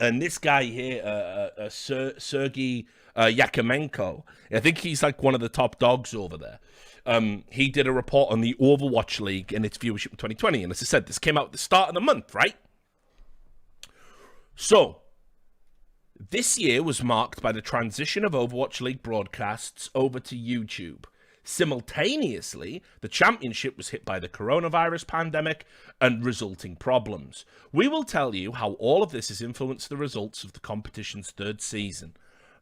And this guy here, Sergey Yakimenko, I think he's like one of the top dogs over there. He did a report on the Overwatch League and its viewership in 2020. And as I said, this came out at the start of the month, right? So, this year was marked by the transition of Overwatch League broadcasts over to YouTube. Simultaneously, the championship was hit by the coronavirus pandemic and resulting problems. We will tell you how all of this has influenced the results of the competition's third season.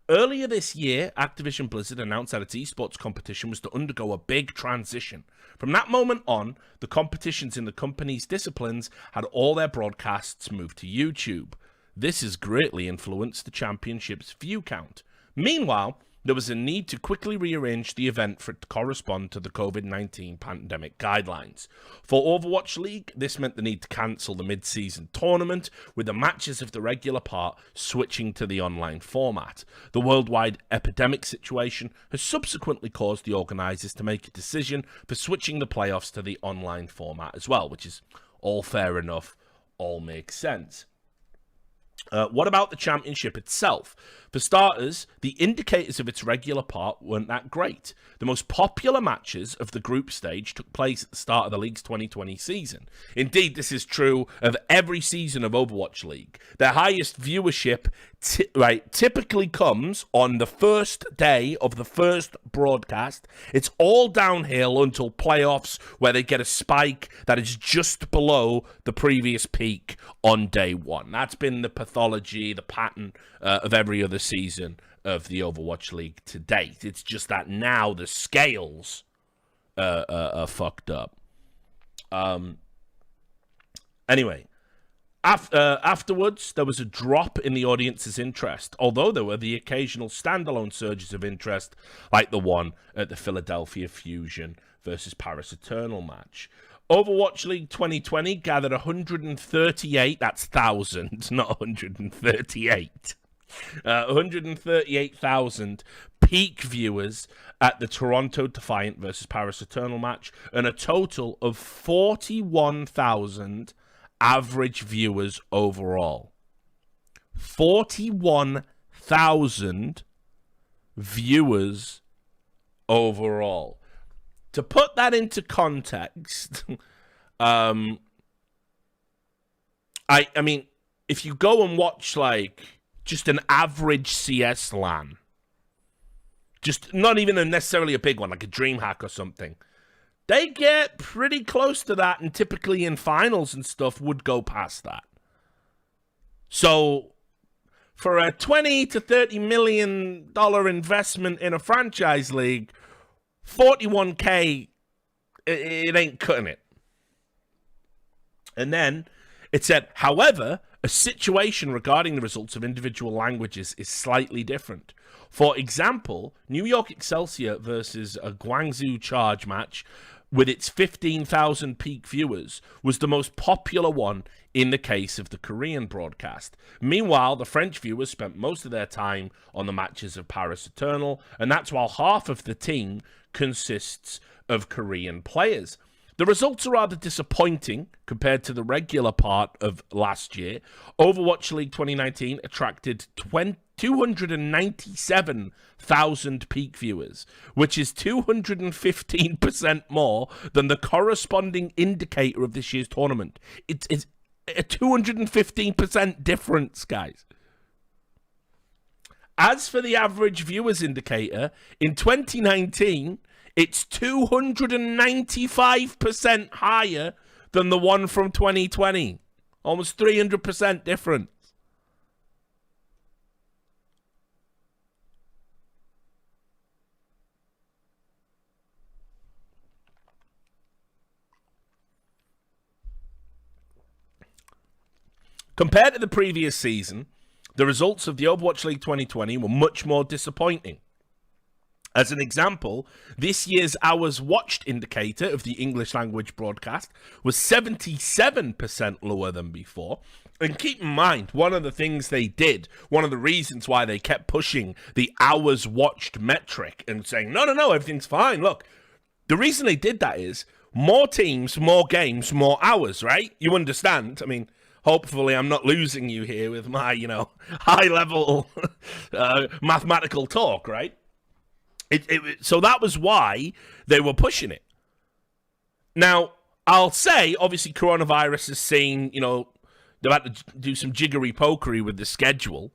Earlier this year, Activision Blizzard announced that its esports competition was to undergo a big transition. From that moment on, the competitions in the company's disciplines had all their broadcasts moved to YouTube. This has greatly influenced the championship's view count. Meanwhile, there was a need to quickly rearrange the event for it to correspond to the COVID-19 pandemic guidelines. For Overwatch League, this meant the need to cancel the mid-season tournament, with the matches of the regular part switching to the online format. The worldwide epidemic situation has subsequently caused the organisers to make a decision for switching the playoffs to the online format as well, which is all fair enough, all makes sense. What about the championship itself? For starters, the indicators of its regular part weren't that great. The most popular matches of the group stage took place at the start of the league's 2020 season. Indeed, this is true of every season of Overwatch League. Their highest viewership typically comes on the first day of the first broadcast. It's all downhill until playoffs, where they get a spike that is just below the previous peak on day one. That's been the pathology, the pattern of every other season of the Overwatch League to date. It's just that now the scales are fucked up. Anyway, afterwards, there was a drop in the audience's interest, although there were the occasional standalone surges of interest, like the one at the Philadelphia Fusion versus Paris Eternal match. Overwatch League 2020 gathered 138, that's thousand, not 138. 138,000 peak viewers at the Toronto Defiant versus Paris Eternal match, and a total of 41,000 average viewers overall. 41,000 viewers overall. To put that into context, I mean, if you go and watch like just an average CS LAN, just not even necessarily a big one, like a DreamHack or something, they get pretty close to that, and typically in finals and stuff would go past that. So for a $20 to $30 million investment in a franchise league, 41K, it ain't cutting it. And then it said, however, a situation regarding the results of individual languages is slightly different. For example, New York Excelsior versus a Guangzhou Charge match, with its 15,000 peak viewers, was the most popular one in the case of the Korean broadcast. Meanwhile, the French viewers spent most of their time on the matches of Paris Eternal, and that's while half of the team consists of Korean players. The results are rather disappointing compared to the regular part of last year. Overwatch League 2019 attracted 297,000 peak viewers, which is 215% more than the corresponding indicator of this year's tournament. It's a 215% difference, guys. As for the average viewers indicator, in 2019, it's 295% higher than the one from 2020. Almost 300% difference. Compared to the previous season, the results of the Overwatch League 2020 were much more disappointing. As an example, this year's hours watched indicator of the English language broadcast was 77% lower than before. And keep in mind, one of the things they did, one of the reasons why they kept pushing the hours watched metric and saying, no, everything's fine. Look, the reason they did that is more teams, more games, more hours, right? You understand? I mean, hopefully I'm not losing you here with my, high-level mathematical talk, right? So that was why they were pushing it. Now, I'll say, obviously, coronavirus is saying, they've had to do some jiggery-pokery with the schedule.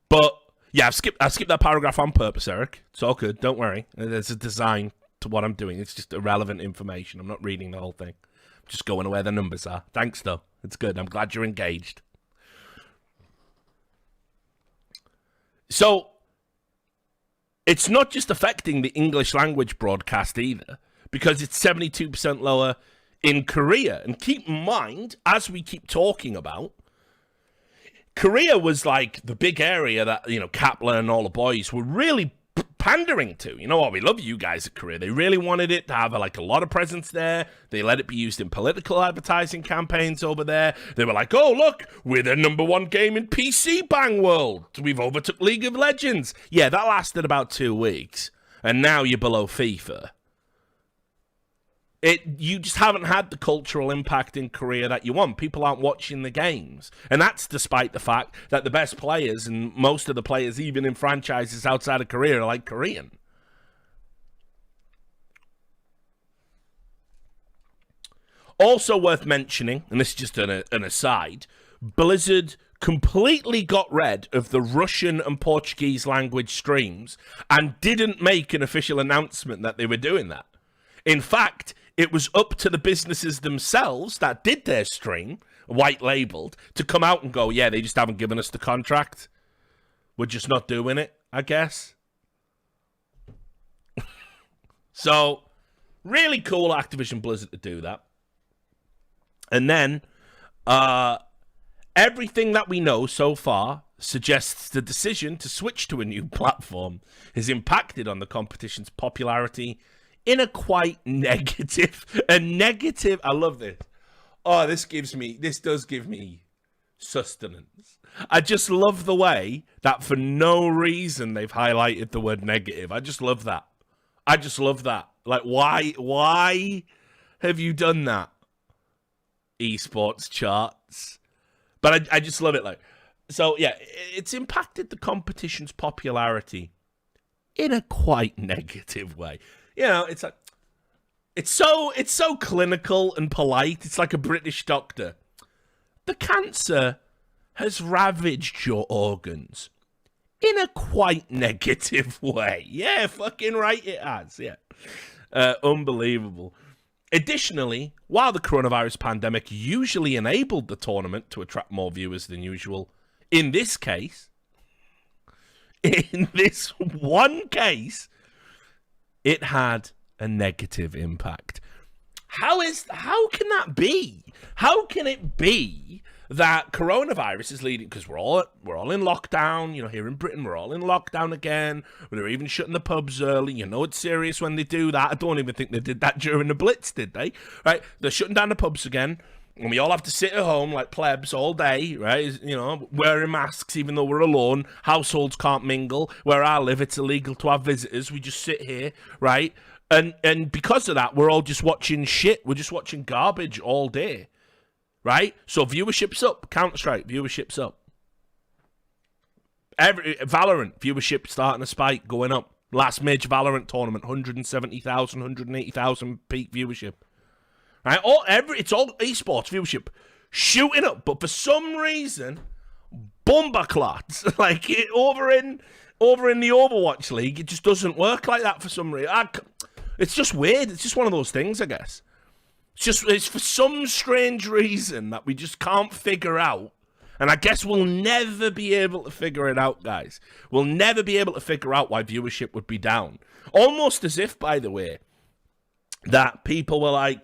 But, yeah, I skipped that paragraph on purpose, Eric. It's all good. Don't worry. There's a design to what I'm doing. It's just irrelevant information. I'm not reading the whole thing. I'm just going to where the numbers are. Thanks, though. It's good. I'm glad you're engaged. So, it's not just affecting the English language broadcast either, because it's 72% lower in Korea. And keep in mind, as we keep talking about, Korea was like the big area that, Kaplan and all the boys were really pandering to. You know what? We love you guys at Korea. They really wanted it to have a lot of presence there. They let it be used in political advertising campaigns over there. They were like, oh, look, we're the #1 game in PC Bang World. We've overtook League of Legends. Yeah, that lasted about 2 weeks. And now you're below FIFA. You just haven't had the cultural impact in Korea that you want. People aren't watching the games. And that's despite the fact that the best players and most of the players, even in franchises outside of Korea, are Korean. Also worth mentioning, and this is just an aside, Blizzard completely got rid of the Russian and Portuguese language streams and didn't make an official announcement that they were doing that. In fact, it was up to the businesses themselves that did their stream, white labeled, to come out and go, yeah, they just haven't given us the contract. We're just not doing it, I guess. So, really cool Activision Blizzard to do that. And then, everything that we know so far suggests the decision to switch to a new platform has impacted on the competition's popularity in a quite negative, I love this. Oh, this does give me sustenance. I just love the way that for no reason they've highlighted the word negative. I just love that. Like, why have you done that? Esports charts. But I just love it. So yeah, it's impacted the competition's popularity in a quite negative way. It's like, it's so clinical and polite. It's like a British doctor. The cancer has ravaged your organs in a quite negative way. Yeah, fucking right it has. Yeah. Unbelievable. Additionally, while the coronavirus pandemic usually enabled the tournament to attract more viewers than usual, in this one case, it had a negative impact. How can that be? How can it be that coronavirus is leading? Because we're all in lockdown. Here in Britain, we're all in lockdown again. They're even shutting the pubs early. It's serious when they do that. I don't even think they did that during the Blitz, did they? Right? They're shutting down the pubs again. And we all have to sit at home like plebs all day, right? Wearing masks even though we're alone. Households can't mingle. Where I live, it's illegal to have visitors. We just sit here, right? And because of that, we're all just watching shit. We're just watching garbage all day, right? So viewership's up. Counter-Strike, viewership's up. Valorant, viewership starting to spike, going up. Last major Valorant tournament, 170,000, 180,000 peak viewership. Right? It's all esports viewership shooting up, but for some reason, bomberclots over in the Overwatch League, it just doesn't work like that for some reason. It's just weird. It's just one of those things, I guess. It's for some strange reason that we just can't figure out, and I guess we'll never be able to figure it out, guys. We'll never be able to figure out why viewership would be down. Almost as if, by the way, that people were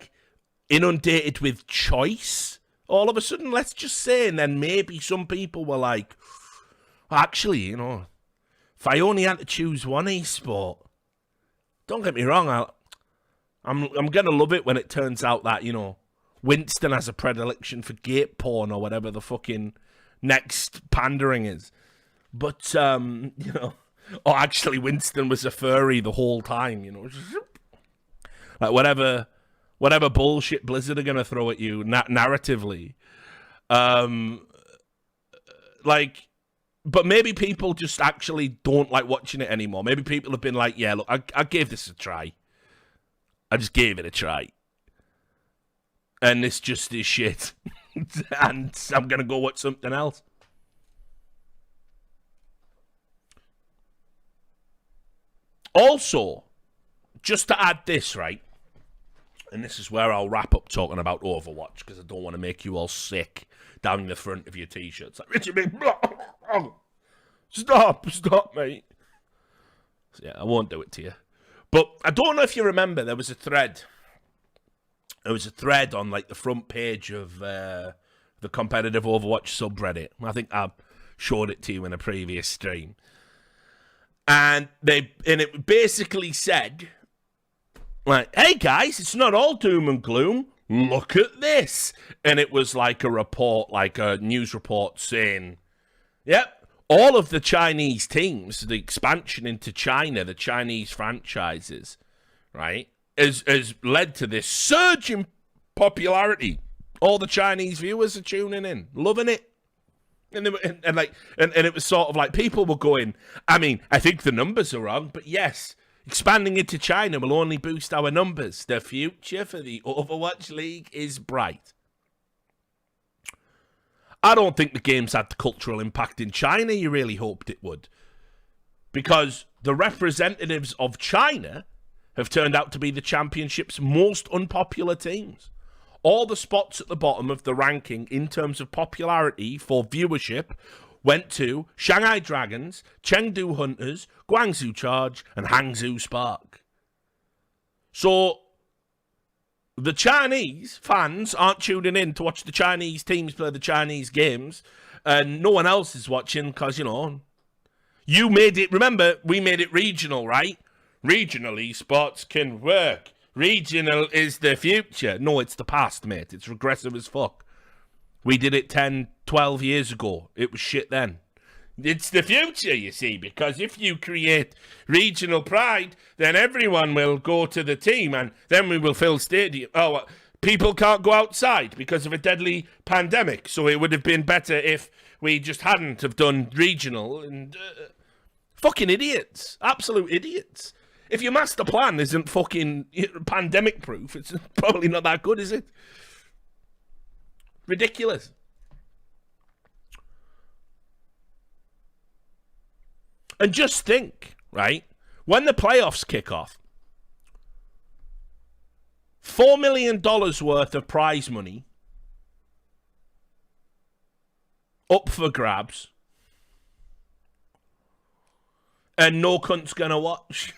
inundated with choice all of a sudden, let's just say, and then maybe some people were like, actually, if I only had to choose one esport, don't get me wrong, I'm gonna love it when it turns out that, Winston has a predilection for gate porn or whatever the fucking next pandering is. But or actually Winston was a furry the whole time, like whatever bullshit Blizzard are going to throw at you narratively. Like, but maybe people just actually don't like watching it anymore. Maybe people have been like, yeah, look, I gave this a try. I just gave it a try. And this just is shit. And I'm going to go watch something else. Also, just to add this, right? And this is where I'll wrap up talking about Overwatch, because I don't want to make you all sick down the front of your t-shirts. Like, Richard, stop, mate. So, yeah, I won't do it to you. But I don't know if you remember, there was a thread. There was a thread on like the front page of the competitive Overwatch subreddit. I think I showed it to you in a previous stream. And it basically said, like, hey guys, it's not all doom and gloom. Look at this. And it was like a report, like a news report saying, yep, all of the Chinese teams, the expansion into China, the Chinese franchises, right, has led to this surge in popularity. All the Chinese viewers are tuning in, loving it. And it was sort of like people were going, I mean, I think the numbers are wrong, but yes, expanding into China will only boost our numbers. The future for the Overwatch League is bright. I don't think the game's had the cultural impact in China you really hoped it would. Because the representatives of China have turned out to be the championship's most unpopular teams. All the spots at the bottom of the ranking in terms of popularity for viewership went to Shanghai Dragons, Chengdu Hunters, Guangzhou Charge, and Hangzhou Spark. So the Chinese fans aren't tuning in to watch the Chinese teams play the Chinese games, and no one else is watching because, you know, you made it, remember, we made it regional, right? Regional esports can work. Regional is the future. No, it's the past, mate. It's regressive as fuck. We did it 10, 12 years ago. It was shit then. It's the future, you see, because if you create regional pride, then everyone will go to the team and then we will fill stadium. Oh, people can't go outside because of a deadly pandemic. So it would have been better if we just hadn't have done regional. And fucking idiots. Absolute idiots. If your master plan isn't fucking pandemic proof, it's probably not that good, is it? Ridiculous. And just think, right? When the playoffs kick off, $4 million worth of prize money up for grabs, and no cunt's gonna watch.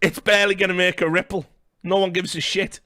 It's barely gonna make a ripple. No one gives a shit.